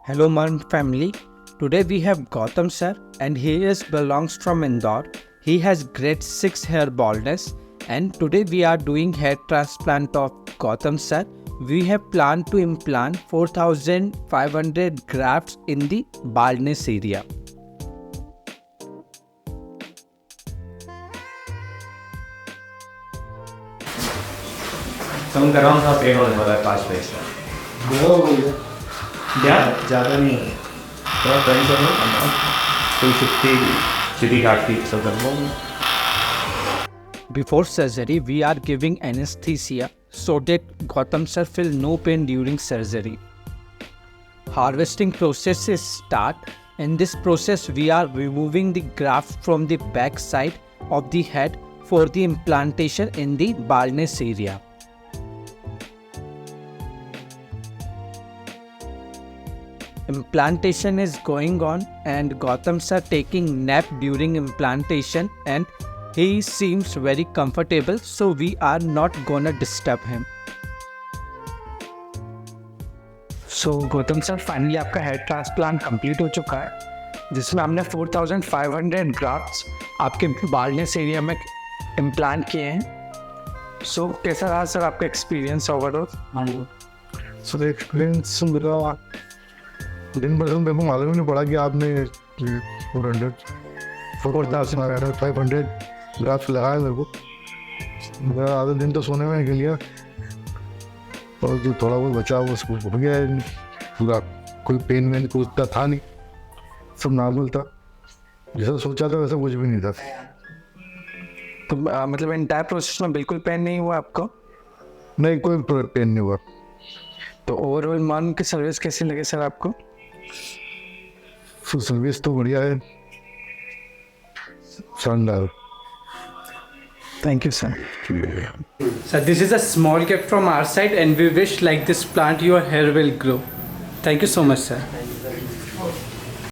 Hello Marmm family. Today we have Gautam sir and belongs from Indore. He has grade 6 hair baldness and today we are doing hair transplant of Gautam sir. We have planned to implant 4500 grafts in the baldness area. कम कर रहा हूँ थोड़ा pen होने वाला है 5 minute से ज़्यादा नहीं है थोड़ा ट्रेंड कर लो 250 सीधी काटती सब कर लो. Before surgery, we are giving anesthesia so that Gautam sir feel no pain during surgery. Harvesting process is start. In this process, we are removing the graft from the back side of the head for the implantation in the baldness area. Implantation is going on and Gautam sir taking nap during implantation and he seems very comfortable, so we are not gonna disturb him. So Gautam sir, finally आपका hair transplant complete हो चुका है जिसमें हमने 4500 grafts आपके baldness area में implant किए हैं. सो कैसा रहा सर आपका एक्सपीरियंस ओवरऑल? सर एक्सपीरियंस मेरा दिन भर मेरे को मालूम ही नहीं पड़ा कि आपने 4500 ग्राफ्स लगाया मेरे को. मेरा आधा दिन तो सोने में निकल गया और जो थोड़ा बहुत बचा वो उसको हो गया. पूरा कोई पेन वेन कुछ उतना था नहीं, सब नॉर्मल था. जैसा सोचा था वैसा कुछ भी नहीं था. तो मतलब एंटायर प्रोसेस में बिल्कुल पेन नहीं हुआ आपको? नहीं, कोई पेन नहीं हुआ. तो ओवरऑल मार्म की सर्विस कैसी लगी सर आपको? सर्विस तो बढ़िया है, शानदार. Thank you, sir. Sir, this is a small gift from our side and we wish like this plant your hair will grow. Thank you so much, sir.